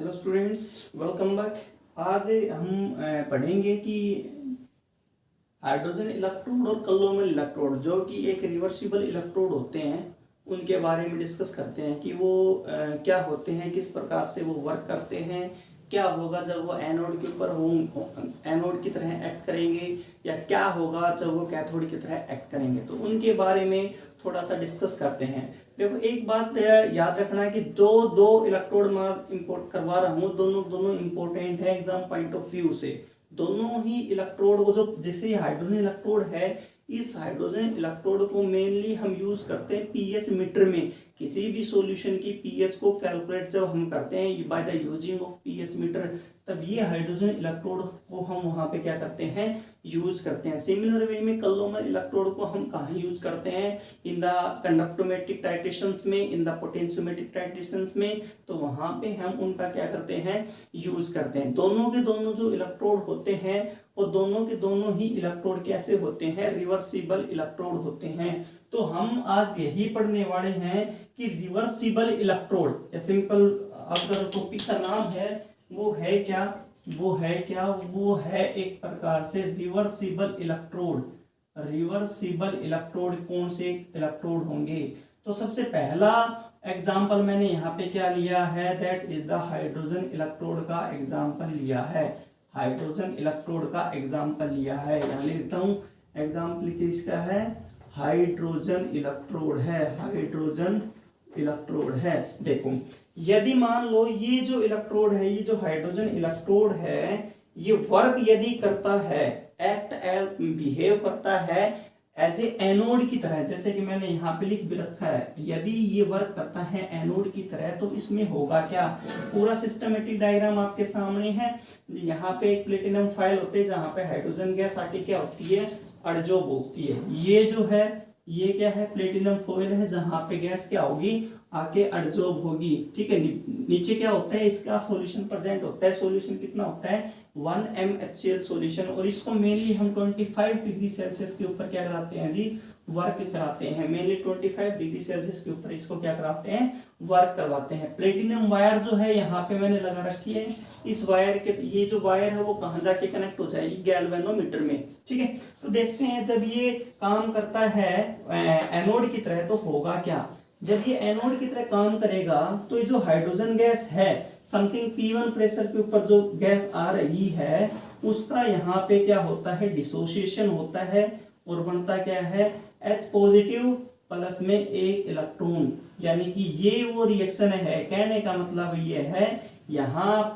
Hello students, welcome back. आज हम पढ़ेंगे कि हाइड्रोजन इलेक्ट्रोड और कलोमल इलेक्ट्रोड जो कि एक रिवर्सिबल इलेक्ट्रोड होते हैं उनके बारे में डिस्कस करते हैं कि वो क्या होते हैं, किस प्रकार से वो वर्क करते हैं, क्या होगा जब वो एनोड के ऊपर एनोड की तरह एक्ट करेंगे या क्या होगा जब वो कैथोड की तरह एक्ट करेंगे। तो उनके बारे में थोड़ा सा डिस्कस करते हैं। देखो, एक बात याद रखना है कि दो इलेक्ट्रोड मास इंपोर्ट करवा रहा हूँ, दोनों इंपॉर्टेंट है एग्जाम पॉइंट ऑफ व्यू से। दोनों ही इलेक्ट्रोड को जो जैसे हाइड्रोजन इलेक्ट्रोड है, इस हाइड्रोजन इलेक्ट्रोड को मेनली हम यूज करते हैं पीएच मीटर में। किसी भी सॉल्यूशन की पीएच को कैलकुलेट जब हम करते हैं by the using of pH meter, तब ये हाइड्रोजन इलेक्ट्रोड को हम वहां पे क्या करते हैं, यूज करते हैं। सिमिलर वे में कलोमल इलेक्ट्रोड को हम कहाँ यूज करते हैं, इन द कंडक्टोमेट्रिक टाइट्रेशंस में, इन द पोटेंशियोमेट्रिक टाइट्रेशंस में। तो वहां पे हम उनका क्या करते हैं, यूज करते हैं। दोनों के दोनों जो इलेक्ट्रोड होते हैं और दोनों के दोनों ही इलेक्ट्रोड कैसे होते हैं, रिवर्सिबल इलेक्ट्रोड होते हैं। तो हम आज यही पढ़ने वाले हैं कि रिवर्सिबल इलेक्ट्रोड, सिंपल अगर टॉपिक का नाम है वो है क्या, वो है एक प्रकार से रिवर्सिबल इलेक्ट्रोड। रिवर्सिबल इलेक्ट्रोड कौन से इलेक्ट्रोड होंगे? तो सबसे पहला एग्जाम्पल मैंने यहाँ पे क्या लिया है, that is the hydrogen electrode का एग्जाम्पल लिया है। हाइड्रोजन इलेक्ट्रोड का एग्जाम्पल लिया है, यानी लिखता हूँ एग्जाम्पल किसका है, हाइड्रोजन इलेक्ट्रोड है। हाइड्रोजन इलेक्ट्रोड है। देखो, यदि मान लो ये जो इलेक्ट्रोड है, ये जो हाइड्रोजन इलेक्ट्रोड है, ये वर्क यदि करता है, एक्ट एज बिहेव करता है एज ए एनोड की तरह, जैसे कि मैंने यहाँ पे लिख भी रखा है, यदि ये वर्क करता है एनोड की तरह, तो इसमें होगा क्या, पूरा सिस्टमेटिक डायग्राम आपके सामने है। यहाँ पे एक प्लेटिनम फाइल होते हैं जहाँ पे हाइड्रोजन गैस आके क्या होती है, अडजॉर्ब होती है। ये जो है, ये क्या है, प्लेटिनम फॉइल है जहां पे गैस क्या होगी, आके अडजॉर्ब होगी। ठीक है, नीचे क्या होता है, इसका सॉल्यूशन प्रेजेंट होता है। सॉल्यूशन कितना होता है, 1 mHCl सॉल्यूशन, और इसको मेनली हम 25 डिग्री सेल्सियस के ऊपर क्या कराते हैं जी, वर्क कराते हैं। मेनली 25 डिग्री सेल्सियस के ऊपर इसको क्या कराते हैं, वर्क करवाते हैं। प्लेटिनम वायर जो है यहाँ पे मैंने लगा रखी है, इस वायर के, ये जो वायर है वो कहाँ जाके कनेक्ट हो जाएगी, गैल्वेनोमीटर में। ठीक है, तो देखते हैं जब ये काम करता है एनोड की तरह तो होगा क्या। जब ये एनोड की तरह काम करेगा तो ये जो हाइड्रोजन गैस है, समथिंग P1 प्रेशर के ऊपर जो गैस आ रही है, उसका यहाँ पे क्या होता है, डिसोसिएशन होता है और बनता क्या है, H पॉजिटिव प्लस में एक इलेक्ट्रॉन। यानी कि ये वो रिएक्शन है। कहने का मतलब ये है, यहाँ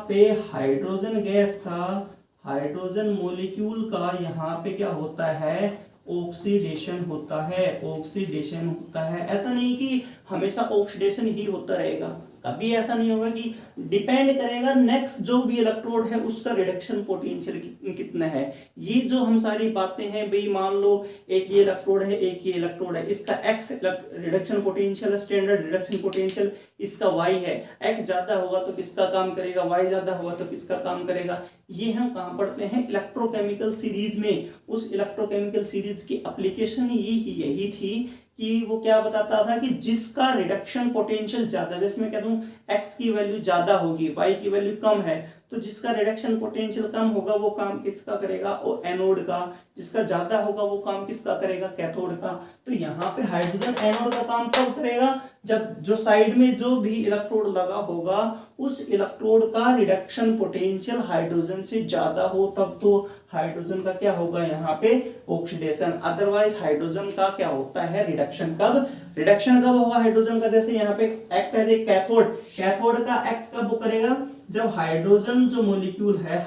पे हाइड्रोजन गैस का, हाइड्रोजन मॉलिक्यूल का यहाँ पे क्या होता है, ऑक्सीडेशन होता है। ऑक्सीडेशन होता है। ऐसा नहीं कि हमेशा ऑक्सीडेशन ही होता रहेगा, कभी ऐसा नहीं होगा कि डिपेंड करेगा नेक्स्ट जो भी इलेक्ट्रोड है उसका रिडक्शन पोटेंशियल कितना है। ये जो हम सारी बातें हैं भाई, मान लो एक ये इलेक्ट्रोड है, एक ये इलेक्ट्रोड है, इसका x reduction potential, standard reduction potential इसका वाई है। एक्स ज्यादा होगा तो किसका काम करेगा, वाई ज्यादा होगा तो किसका काम करेगा। ये हम कहाँ पढ़ते हैं, इलेक्ट्रोकेमिकल सीरीज में। उस इलेक्ट्रोकेमिकल सीरीज की एप्लीकेशन यही थी कि वो क्या बताता था कि जिसका रिडक्शन पोटेंशियल ज्यादा, जैसे मैं कह दूं x की वैल्यू ज्यादा होगी, y की वैल्यू कम है, तो जिसका रिडक्शन पोटेंशियल कम होगा वो काम किसका करेगा, वो एनोड का। जिसका ज्यादा होगा वो काम किसका करेगा, कैथोड का। तो यहाँ पे हाइड्रोजन एनोड का काम कब करेगा, जब जो साइड में जो भी इलेक्ट्रोड लगा होगा उस इलेक्ट्रोड का रिडक्शन पोटेंशियल हाइड्रोजन से ज्यादा हो, तब तो हाइड्रोजन का क्या होगा, यहाँ पे ऑक्सीडेशन। अदरवाइज हाइड्रोजन का क्या होता है, रिडक्शन कब होगा हाइड्रोजन का, जैसे यहाँ पे act as a cathode. Cathode का एक्ट कब करेगा, जब हाइड्रोजन जो मॉलिक्यूल है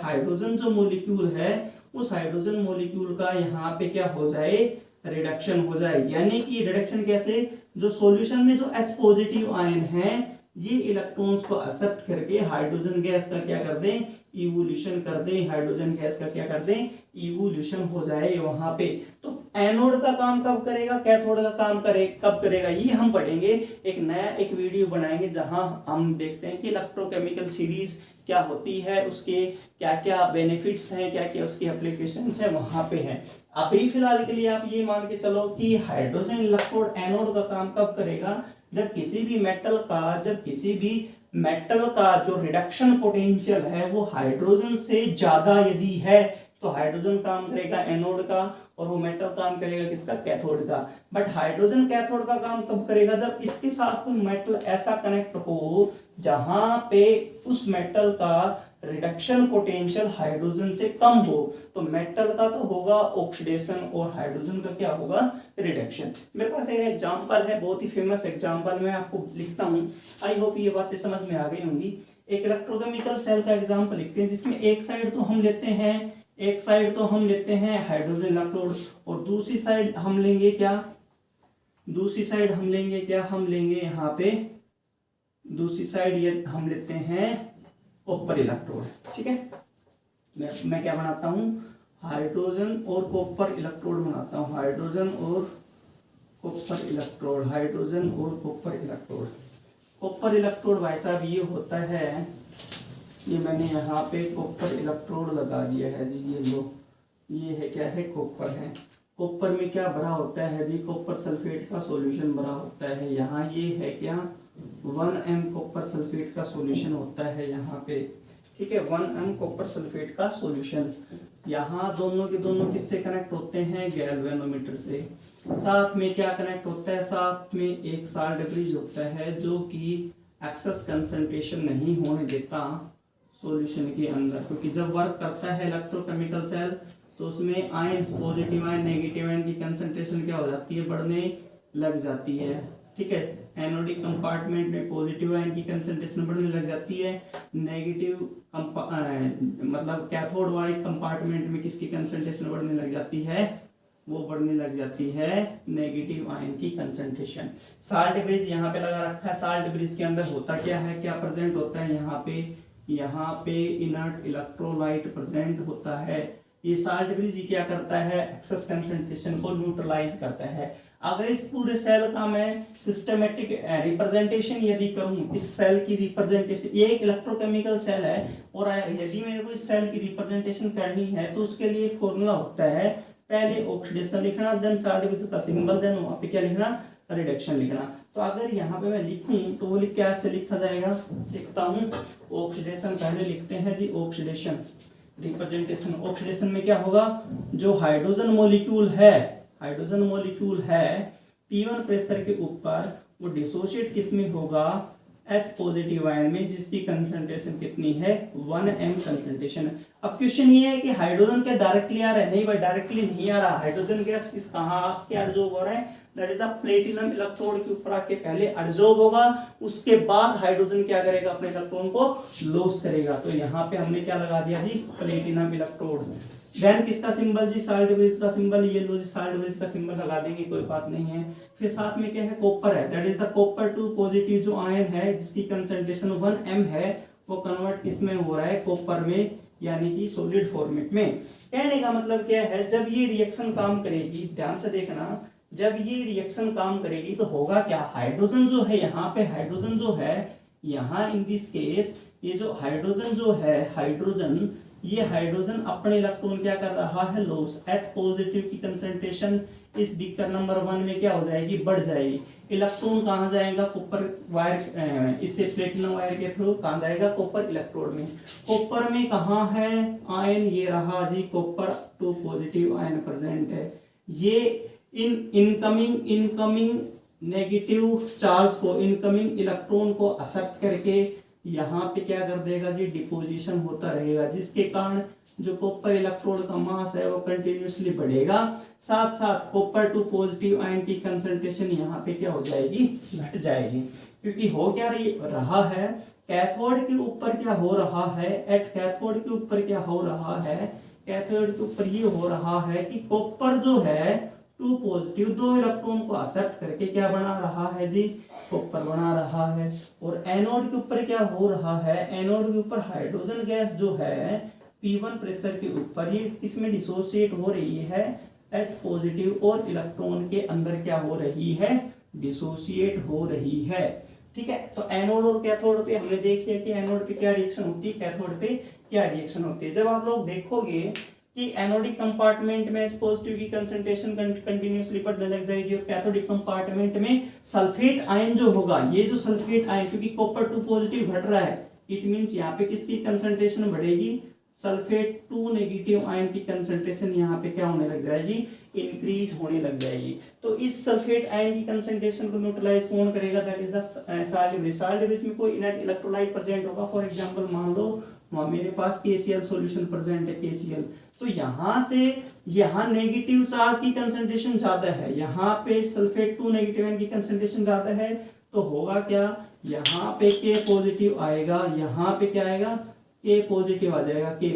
उस हाइड्रोजन मॉलिक्यूल का यहाँ पे क्या हो जाए, रिडक्शन हो जाए। यानी कि रिडक्शन कैसे, जो सॉल्यूशन में जो H पॉजिटिव आयन है ये इलेक्ट्रॉन्स को एक्सेप्ट करके हाइड्रोजन गैस का क्या कर दें, इवोल्यूशन कर दें। हाइड्रोजन गैस का क्या कर दें, इवोल्यूशन हो जाए वहां पे। तो एनोड का काम कब करेगा, कैथोड का काम कब करेगा, ये हम पढ़ेंगे। एक नया वीडियो बनाएंगे जहां हम देखते हैं कि इलेक्ट्रोकेमिकल सीरीज क्या होती है, उसके क्या क्या बेनिफिट्स हैं, क्या क्या उसकी एप्लीकेशंस हैं, वहां पे है। अभी फिलहाल के लिए आप ये मान के चलो कि हाइड्रोजन इलेक्ट्रोड एनोड का काम कब करेगा, जब किसी भी मेटल का जो रिडक्शन पोटेंशियल है वो हाइड्रोजन से ज्यादा यदि है तो हाइड्रोजन काम करेगा एनोड का और वो मेटल काम करेगा किसका, कैथोड का। बट हाइड्रोजन कैथोड का काम कब करेगा, जब इसके साथ कोई मेटल ऐसा कनेक्ट हो जहां पे उस मेटल का रिडक्शन पोटेंशियल हाइड्रोजन से कम हो। तो मेटल का तो होगा ऑक्सीडेशन और हाइड्रोजन का क्या होगा, रिडक्शन। मेरे पास एक एग्जांपल है, बहुत ही फेमस एग्जांपल, मैं आपको लिखता हूं, आई होप ये बातें समझ में आ गई होंगी। एक इलेक्ट्रोकेमिकल सेल का एग्जांपल लिखते हैं जिसमें एक साइड तो हम लेते हैं हाइड्रोजन इलेक्ट्रोड और दूसरी साइड हम लेंगे क्या, हम लेंगे यहाँ पे दूसरी साइड ये हम लेते हैं कॉपर इलेक्ट्रोड। ठीक है, मैं क्या बनाता हूँ, हाइड्रोजन और कॉपर इलेक्ट्रोड बनाता हूँ, हाइड्रोजन और कॉपर इलेक्ट्रोड भाई साहब ये होता है, ये मैंने यहाँ पे कॉपर इलेक्ट्रोड लगा दिया है जी, ये लो, ये है क्या है, कॉपर है। कॉपर में क्या भरा होता है जी, कॉपर सल्फेट का सॉल्यूशन भरा होता है। यहाँ ये है क्या, 1m कॉपर सल्फेट का सॉल्यूशन होता है यहाँ पे। ठीक है, 1m कॉपर सल्फेट का सॉल्यूशन। यहाँ दोनों के दोनों किससे कनेक्ट होते हैं, गैल्वेनोमीटर से। साथ में क्या कनेक्ट होता है, साथ में एक साल्ट ब्रिज होता है जो कि एक्सेस कंसंट्रेशन नहीं होने देता सॉल्यूशन के अंदर, क्योंकि जब वर्क करता है इलेक्ट्रोकेमिकल सेल तो उसमें ions, positive ion, negative ion की कंसंट्रेशन क्या हो जाती है, बढ़ने लग जाती है। ठीक है, एनोडिक कंपार्टमेंट में पॉजिटिव आयन की कंसंट्रेशन बढ़ने लग जाती है, नेगेटिव मतलब कैथोड वाले कंपार्टमेंट में किसकी कंसंट्रेशन बढ़ने लग जाती है, वो बढ़ने लग जाती है नेगेटिव आयन की कंसंट्रेशन। साल्ट ब्रिज यहाँ पे लगा रखा है, साल्ट ब्रिज के अंदर होता क्या है, क्या प्रेजेंट होता है, यहाँ पे इनर्ट इलेक्ट्रोलाइट प्रेजेंट होता है। ये साल्ट ब्रिज क्या करता है, एक्सेस कंसंट्रेशन को न्यूट्रलाइज करता है। अगर इस पूरे सेल का मैं सिस्टमेटिक रिप्रेजेंटेशन यदि करूं, इस सेल की रिप्रेजेंटेशन, ये एक इलेक्ट्रोकेमिकल सेल है और यदि मेरे को इस सेल की रिप्रेजेंटेशन करनी है तो उसके लिए एक फॉर्मूला होता है, पहले ऑक्सीडेशन लिखना, देन साल्ट ब्रिज का सिंबल, देन वहां पे क्या लिखना, रिडक्शन लिखना। तो अगर यहाँ पे मैं लिखूं तो वो कैसे लिखा जाएगा, लिखता हूँ ऑक्सीडेशन, पहले लिखते हैं जी ऑक्सीडेशन, रिप्रेजेंटेशन। ऑक्सीडेशन में क्या होगा, जो हाइड्रोजन मॉलिक्यूल है P1 प्रेशर के ऊपर वो डिसोशिएट किस में होगा, H पॉजिटिव आयन में, जिसकी कंसंट्रेशन कितनी है, 1m कंसंट्रेशन। अब क्वेश्चन ये है कि हाइड्रोजन क्या डायरेक्टली आ रहा है, नहीं भाई डायरेक्टली नहीं आ रहा। हाइड्रोजन गैस किस कहाँ आके एडजॉर्ब हो रहा है, that is the platinum electrode के ऊपर आके पहले एडजॉर्ब होगा, उसके बाद हाइड्रोजन क्या करेगा, अपने इलेक्ट्रॉन को लॉस करेगा। तो यहाँ पे हमने क्या लगा दिया जी, प्लेटिनम इलेक्ट्रोड। देन किसका सिंबल जी, साल्ट ब्रिज का सिंबल, ये लो जी साल्ट ब्रिज का सिंबल लगा देंगे, कोई बात नहीं है। फिर साथ में क्या है, कॉपर है, that is the copper 2 positive जो आयन है जिसकी कंसंट्रेशन 1m है, वो कन्वर्ट किसमें हो रहा है, कॉपर में, यानी कि सॉलिड फॉर्मेट में। कहने का मतलब क्या है, जब ये रिएक्शन काम करेगी, ध्यान से देखना, जब ये रिएक्शन काम करेगी तो होगा क्या, हाइड्रोजन जो है यहाँ पे, हाइड्रोजन जो है यहाँ इन दिस केस, ये जो हाइड्रोजन जो है, ये हाइड्रोजन अपने इलेक्ट्रॉन क्या कर रहा है, लॉस। H पॉजिटिव की कंसंट्रेशन इस बीकर नंबर 1 में क्या हो जाएगी, बढ़ जाएगी। इलेक्ट्रॉन कहाँ जाएगा, कॉपर वायर, इससे प्लेटिनम वायर के थ्रू कहाँ जाएगा, कॉपर इलेक्ट्रोड में। कॉपर में कहाँ है आयन, ये रहा जी, कॉपर 2 पॉजिटिव आयन प्रेजेंट है। ये इनकमिंग नेगेटिव चार्ज को, इनकमिंग इलेक्ट्रॉन को एक्सेप्ट करके यहाँ पे क्या कर देगा जी, डिपोजिशन होता रहेगा, जिसके कारण जो कॉपर इलेक्ट्रोड का मास है वो कंटिन्यूसली बढ़ेगा। साथ साथ कॉपर 2 पॉजिटिव आयन की कंसंट्रेशन यहाँ पे क्या हो जाएगी, घट जाएगी। क्योंकि हो क्या रहा है, कैथोड के ऊपर क्या हो रहा है, एट कैथोड के ऊपर क्या हो रहा है, कैथोड के ऊपर ये हो रहा है कि कॉपर जो है 2 पॉजिटिव 2 इलेक्ट्रॉन को एक्सेप्ट करके क्या बना रहा है जी, कॉपर बना रहा है। और एनोड के ऊपर क्या हो रहा है, एनोड के ऊपर हाइड्रोजन गैस जो है P1 प्रेशर के ऊपर ये इसमें डिसोसिएट हो रही है, H पॉजिटिव, और इलेक्ट्रॉन के अंदर क्या हो रही है, डिसोसिएट हो रही है। ठीक है, तो एनोड और कैथोड पे हमने देख लिया कि एनोड पे क्या रिएक्शन होती है, कैथोड पे क्या रिएक्शन होती है। जब आप लोग देखोगे कि एनोडिक कंपार्टमेंट में पॉजिटिव की कंसंट्रेशन कंटिन्यूसली बढ़ने लग जाएगी और कैथोडिक कंपार्टमेंट में सल्फेट आयन जो होगा, ये जो सल्फेट आयन, क्योंकि कॉपर 2 पॉजिटिव घट रहा है, इट मींस यहाँ पे किसकी कंसंट्रेशन बढ़ेगी, सल्फेट 2 नेगेटिव आयन की कंसंट्रेशन यहाँ पे क्या होने लग जाएगी, इंक्रीज होने लग जाएगी। तो इस सल्फेट आयन की कंसंट्रेशन को न्यूट्रलाइज कौन करेगा, that is the salt debris. Salt debris में कोई इनर्ट इलेक्ट्रोलाइट प्रेजेंट होगा, फॉर एग्जांपल मान लो मेरे पास KCl सॉल्यूशन प्रेजेंट है, KCl, तो यहाँ से यहाँ नेगेटिव चार्ज की कंसंट्रेशन ज्यादा है, यहाँ पे सल्फेट 2 नेगेटिव आयन की कंसंट्रेशन ज्यादा है, तो होगा क्या, यहाँ पे K पॉजिटिव आएगा, यहाँ पे क्या आएगा, K पॉजिटिव आ जाएगा, K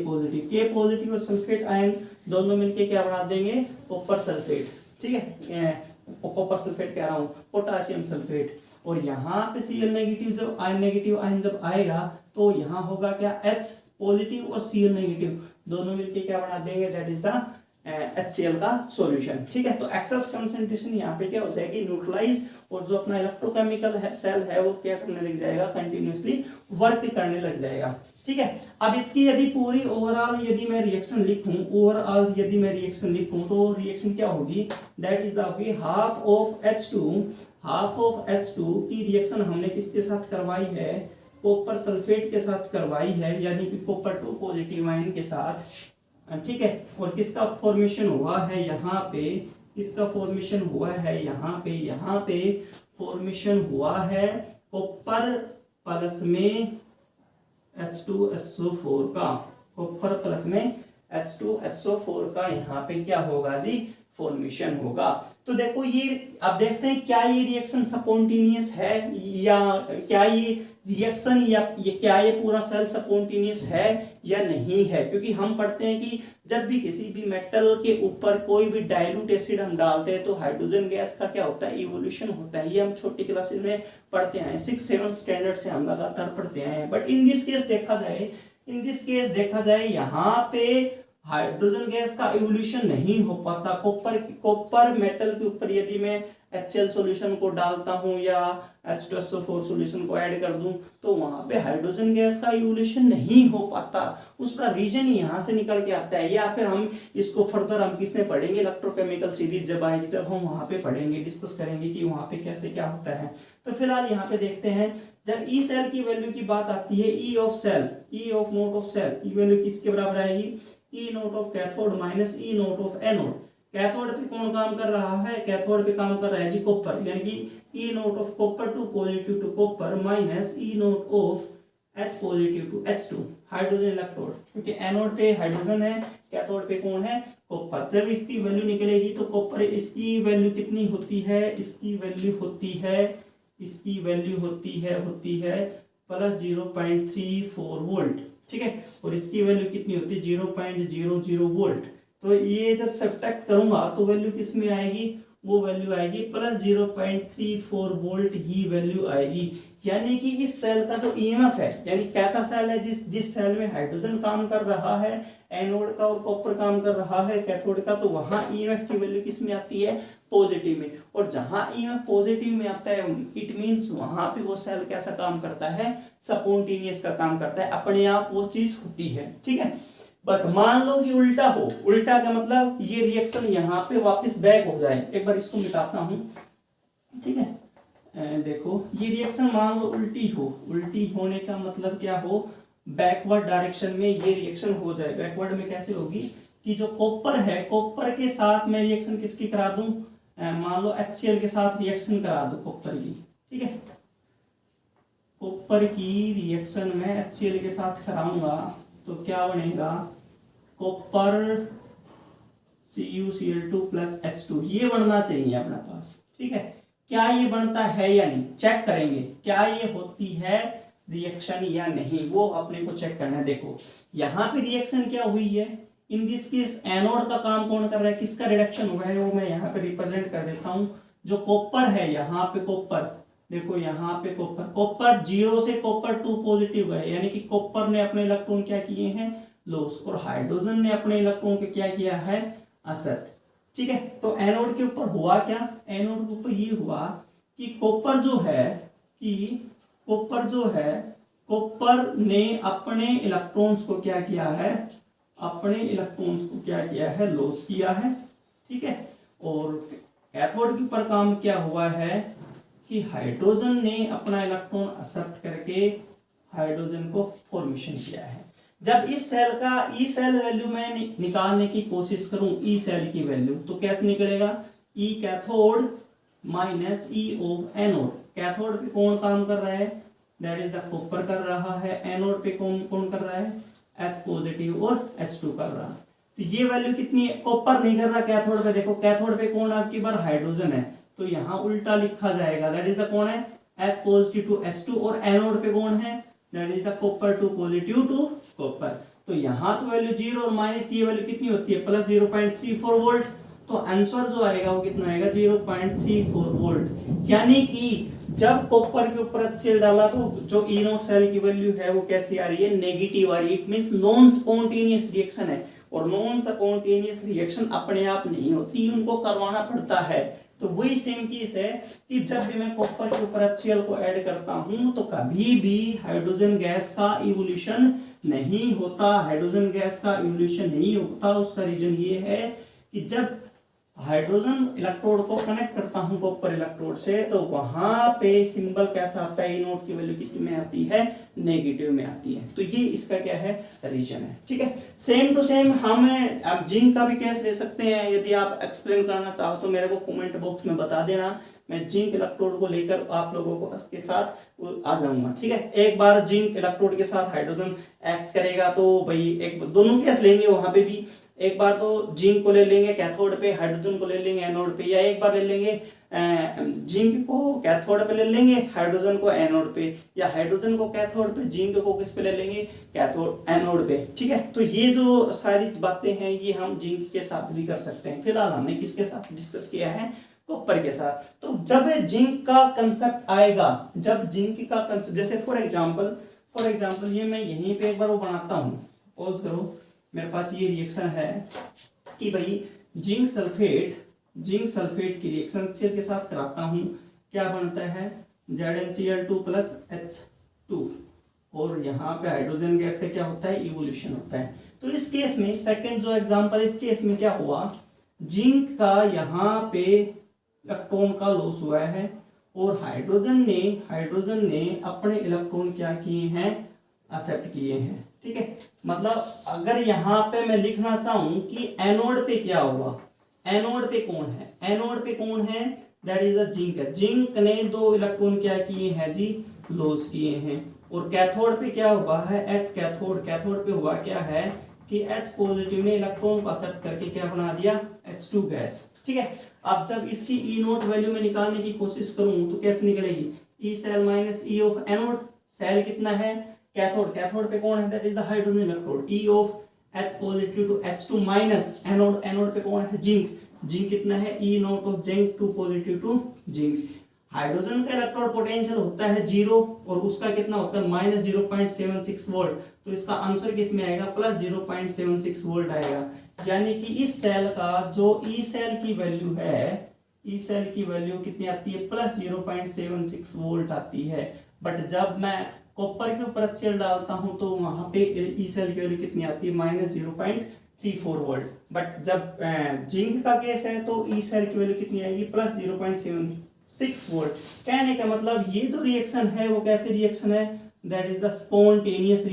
पॉजिटिव और सल्फेट आयन दोनों मिलके क्या बना देंगे, कॉपर सल्फेट, ठीक है, कॉपर सल्फेट कह रहा हूँ, पोटाशियम सल्फेट। और यहाँ पे Cl नेगेटिव जब नेगेटिव आयन जब आएगा तो यहाँ होगा क्या, H पॉजिटिव और Cl नेगेटिव दोनों मिलके क्या बना देंगे, दैट इज द HCl का सॉल्यूशन, ठीक है। तो एक्सेस कंसंट्रेशन यहाँ पे क्या हो जाएगी, न्यूट्रलाइज, और जो अपना इलेक्ट्रोकेमिकल है सेल है वो क्या करने लग जाएगा, कंटिन्यूसली वर्क करने लग जाएगा, ठीक है। अब इसकी यदि पूरी ओवरऑल यदि मैं रिएक्शन लिखूं, तो रिएक्शन क्या होगी, that is the half of H2 की रिएक्शन हमने किसके साथ करवाई है, कॉपर सल्फेट के साथ करवाई है, यानी कि कॉपर 2 पॉजिटिव आयन के साथ, ठीक है। और किसका फॉर्मेशन हुआ है, यहाँ पे किसका फॉर्मेशन हुआ है, यहाँ पे फॉर्मेशन हुआ है कॉपर प्लस में H2SO4 का, कॉपर प्लस में H2SO4 का यहाँ पे क्या होगा जी, फॉर्मेशन होगा। तो देखो ये अब देखते हैं क्या ये रिएक्शन स्पॉन्टेनियस है, या क्या ये रिएक्शन या क्या ये पूरा सेल स्पॉन्टेनियस है या नहीं है, क्योंकि हम पढ़ते हैं कि जब भी किसी भी मेटल के ऊपर कोई भी डाइल्यूट एसिड हम डालते हैं तो हाइड्रोजन गैस का क्या होता है, इवोल्यूशन होता है। ये हम छोटी क्लासेस में पढ़ते हैं, 6-7 स्टैंडर्ड से हम लगातार पढ़ते हैं। बट इन दिस केस देखा जाए यहाँ पे हाइड्रोजन गैस का इवोल्यूशन नहीं हो पाता। कॉपर मेटल के ऊपर यदि मैं HCl सॉल्यूशन को डालता हूं या H2SO4 सॉल्यूशन को ऐड कर दूं तो वहां पे हाइड्रोजन गैस का इवोल्यूशन नहीं हो पाता। उसका रीजन यहाँ से निकल के आता है, या फिर हम इसको फर्दर हम किसमें पढ़ेंगे, इलेक्ट्रोकेमिकल सीरीज जब आएगी, जब हम वहां पे पढ़ेंगे, डिस्कस करेंगे कि वहां पे कैसे क्या होता है। तो फिलहाल यहाँ पे देखते हैं, जब ई सेल की वैल्यू की बात आती है, E of nought of cell की वैल्यू किसके बराबर आएगी, E nought of cathode minus E nought of anode. Cathode पे कौन काम कर रहा है, कैथोड पे काम कर रहा है जी कॉपर, यानी कि E nought of copper to positive to copper minus E nought of H positive to H2 hydrogen electrode, क्योंकि एनोड पे हाइड्रोजन है, कैथोड पे कौन है, कॉपर। जब इसकी वैल्यू निकलेगी तो कॉपर, इसकी वैल्यू कितनी होती है, इसकी वैल्यू होती है प्लस 0.34 वोल्ट, ठीक है। और इसकी वैल्यू कितनी होती है 0.00 वोल्ट। तो ये जब सब्ट्रैक्ट करूंगा तो वैल्यू किस में आएगी, वो वैल्यू आएगी प्लस 0.34 वोल्ट ही वैल्यू आएगी। यानी कि इस सेल का जो ईएमएफ है, यानी कैसा सेल है, जिस सेल में हाइड्रोजन काम कर रहा है एनोड का और कॉपर काम कर रहा है कैथोड का, तो वहां ईएमएफ की वैल्यू किस में आती है, पॉजिटिव में। और जहां ईएमएफ पॉजिटिव में आता है, इट मींस वहां पे वो सेल कैसा काम करता है, स्पॉन्टेनियस का काम करता है, अपने आप वो चीज होती है, ठीक है। बट मान लो कि उल्टा हो, उल्टा का मतलब ये रिएक्शन यहाँ पे वापस बैक हो जाए। एक बार इसको मिटाता हूं, ठीक है। देखो ये रिएक्शन मान लो उल्टी हो, उल्टी होने का मतलब क्या हो, बैकवर्ड डायरेक्शन में ये रिएक्शन हो जाए। बैकवर्ड में कैसे होगी कि जो कॉपर है, कॉपर के साथ मैं रिएक्शन किसकी करा दूं, मान लो HCl के साथ रिएक्शन करा दूं कॉपर की, ठीक है। कॉपर की रिएक्शन में HCl के साथ कराऊंगा तो क्या बनेगा, कॉपर CuCl2 प्लस H2, ये बनना चाहिए अपने पास, ठीक है। क्या ये बनता है या नहीं, चेक करेंगे क्या ये होती है रिएक्शन या नहीं, वो अपने को चेक करना है। देखो यहाँ पे रिएक्शन क्या हुई है, इन दिस केस एनोड का काम कौन कर रहा है, किसका रिडक्शन हुआ है, वो मैं यहाँ पे रिप्रेजेंट कर देता हूँ। जो कॉपर है, यहाँ पे कॉपर, देखो यहाँ पे कॉपर 0 से कॉपर 2 पॉजिटिव है, यानी कि कॉपर ने अपने इलेक्ट्रॉन क्या किए हैं, लॉस, और हाइड्रोजन ने अपने इलेक्ट्रॉन पे क्या किया है, असर, ठीक है। तो एनोड के ऊपर हुआ क्या, एनोड के ऊपर ये हुआ कि कॉपर जो है कॉपर ने अपने इलेक्ट्रॉन्स को क्या किया है, अपने इलेक्ट्रॉन्स को क्या किया है, लॉस किया है, ठीक है। और कैथोड के ऊपर काम क्या हुआ है कि हाइड्रोजन ने अपना इलेक्ट्रॉन एक्सेप्ट करके हाइड्रोजन को फॉर्मेशन किया है। जब इस सेल का ई सेल वैल्यू में निकालने की कोशिश करूं, ई सेल की वैल्यू, तो कैसे निकलेगा, ई cathode minus E of anode. Cathode पे कौन काम कर रहा है, दैट इज द कॉपर कर रहा है, एनोड पे कौन कौन कर रहा है, H पॉजिटिव और H2 कर रहा है। तो ये वैल्यू कितनी है, कॉपर नहीं कर रहा कैथोड पे, देखो कैथोड पे कौन आपकी बार हाइड्रोजन है, तो यहाँ उल्टा लिखा जाएगा, दैट इज द कौन है, H पॉजिटिव टू H2, और एनोड पे कौन है, that is the copper to positive to copper. तो यहाँ तो वैल्यू 0 और माइनस ये वैल्यू कितनी होती है, प्लस 0.34 वोल्ट। तो आंसर जो आएगा वो कितना आएगा, 0.34 वोल्ट। यानी कि जब कॉपर के ऊपर HCl डाला तो जो ई नॉट सेल की वैल्यू है वो कैसी आ रही है, नेगेटिव आ रही है। It means non spontaneous reaction है, और नॉन स्पॉन्टेनियस रिएक्शन अपने आप नहीं होती, उनको करवाना पड़ता है। तो वही सेम केस है कि जब भी मैं कॉपर के ऊपर HCl को ऐड करता हूं तो कभी भी हाइड्रोजन गैस का इवोल्यूशन नहीं होता, हाइड्रोजन गैस का इवोल्यूशन नहीं होता। उसका रीजन ये है कि जब हाइड्रोजन इलेक्ट्रोड को कनेक्ट करता हूं कॉपर इलेक्ट्रोड से, तो वहां पे सिंबल कैसा आता है, ई नोट की वैल्यू किस में आती है, नेगेटिव में आती है। तो ये इसका क्या है, रीजन है, ठीक है। सेम टू सेम हम आप जिंक का भी केस ले सकते हैं। यदि आप एक्सप्लेन करना चाहो तो मेरे को कमेंट बॉक्स में बता देना, मैं जिंक इलेक्ट्रोड को लेकर आप लोगों को इसके साथ आ जाऊंगा, ठीक है। एक बार जिंक इलेक्ट्रोड के साथ हाइड्रोजन एक्ट करेगा तो भाई एक दोनों केस लेंगे वहां पे भी। एक बार तो जिंक को ले लेंगे कैथोड पे, हाइड्रोजन को ले लेंगे एनोड पे, या एक बार ले लेंगे जिंक को कैथोड पे ले लेंगे, हाइड्रोजन को एनोड पे, या हाइड्रोजन को कैथोड पे, जिंक को किस पे ले लेंगे, कैथोड एनोड पे, ठीक है। तो ये जो सारी बातें हैं ये हम जिंक के साथ भी कर सकते हैं। फिलहाल हमने किसके साथ डिस्कस किया है, कॉपर के साथ। तो जब जिंक का कंसेप्ट आएगा, जब जिंक का कंसेप्ट, जैसे फॉर एग्जांपल ये मैं यहीं पे एक बार वो बनाता हूं, पॉज करो, मेरे पास ये रिएक्शन है कि भाई जिंक सल्फेट की रिएक्शन HCl के साथ कराता हूं, क्या बनता है, ZnCl2 प्लस H2, और यहाँ पे हाइड्रोजन गैस का क्या होता है, इवोल्यूशन होता है। तो इस केस में सेकंड जो एग्जांपल, इस केस में क्या हुआ, जिंक का यहाँ पे इलेक्ट्रॉन का लॉस हुआ है, और हाइड्रोजन ने अपने इलेक्ट्रॉन क्या किए हैं, एक्सेप्ट किए हैं, ठीक है। मतलब अगर यहाँ पे मैं लिखना चाहूं कि एनोड पे क्या हुआ, एनोड पे कौन है, दैट इज द जिंक है। जिंक ने 2 इलेक्ट्रॉन क्या किए हैं जी, लॉस किए हैं। और कैथोड पे क्या हुआ है, एट कैथोड पे हुआ क्या है कि H पॉजिटिव ने इलेक्ट्रॉन को एक्सेप्ट करके क्या बना दिया, H2 गैस, ठीक है। अब जब इसकी ई नोट वैल्यू में निकालने की कोशिश करूं तो कैसे निकलेगी, E cell minus E of anode. Cell कितना है, कैथोड पे कौन है, that is the hydrogen electrode, E of H positive to H2 minus anode पे कौन है, जिंक कितना है, E nought of zinc 2 positive to zinc. Hydrogen का इलेक्ट्रोड पोटेंशियल होता है 0, और उसका कितना होता है, माइनस 0.76 वोल्ट। तो इसका आंसर किस में आएगा, प्लस 0.76 वोल्ट आएगा। यानी कि इस सेल का जो ई सेल की वैल्यू है, ई सेल की वैल्यू कितनी आती है, प्लस 0.76 वोल्ट आती है। बट जब मैं कॉपर के ऊपर HCl डालता हूं तो वहां पे ई सेल की वैल्यू कितनी आती है, माइनस 0.34 वोल्ट। बट जब जिंक का केस है तो ई सेल की वैल्यू कितनी आएगी, प्लस 0.76 वोल्ट। कहने का मतलब ये जो रिएक्शन है वो कैसे रिएक्शन है, that is the spontaneous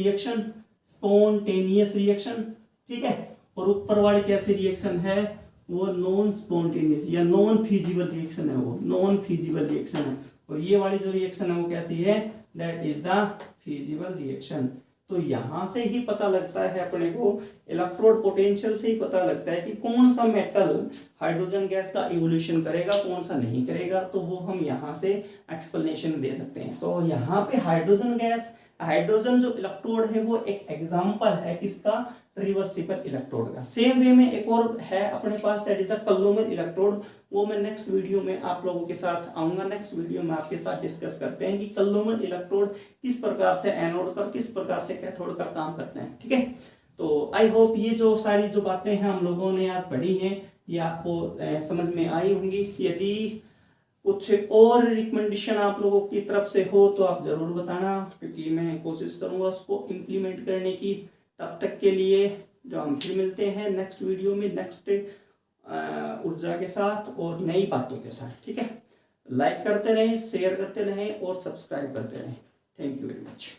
reaction, ठीक है। और ऊपर वाली कैसी रिएक्शन है, वो नॉन स्पॉन्टेनियस या नॉन फीजिबल रिएक्शन है, वो नॉन फीजिबल रिएक्शन है। और ये वाली जो रिएक्शन है वो कैसी है, that is the feasible reaction. तो यहां से ही पता लगता है अपने को, इलेक्ट्रोड पोटेंशियल से ही पता लगता है कि कौन सा मेटल हाइड्रोजन गैस का इवोल्यूशन करेगा, कौन सा नहीं करेगा। तो वो हम यहाँ से एक्सप्लेनेशन दे सकते हैं। तो यहाँ पे हाइड्रोजन जो इलेक्ट्रोड है वो एक एग्जांपल है किसका, रिवर्सिबल इलेक्ट्रोड का। सेम वे में एक और है अपने पास, दैट इज द कलोमर इलेक्ट्रोड। वो मैं नेक्स्ट वीडियो में आप लोगों के साथ आऊंगा। नेक्स्ट वीडियो में आपके साथ डिस्कस करते हैं कि कलोमर इलेक्ट्रोड किस प्रकार से एनोड का, किस प्रकार से कैथोड का काम करते हैं, ठीक है। तो आई होप ये जो सारी जो बातें हैं हम लोगों ने आज पढ़ी हैं ये आपको समझ में आई होंगी। यदि कुछ और रिकमेंडेशन आप लोगों की तरफ से हो तो आप जरूर बताना, क्योंकि मैं कोशिश करूंगा उसको इम्प्लीमेंट करने की। तब तक के लिए जो हम फिर मिलते हैं नेक्स्ट वीडियो में, नेक्स्ट ऊर्जा के साथ और नई बातों के साथ। ठीक है, लाइक करते रहें, शेयर करते रहें और सब्सक्राइब करते रहें। Thank you very much.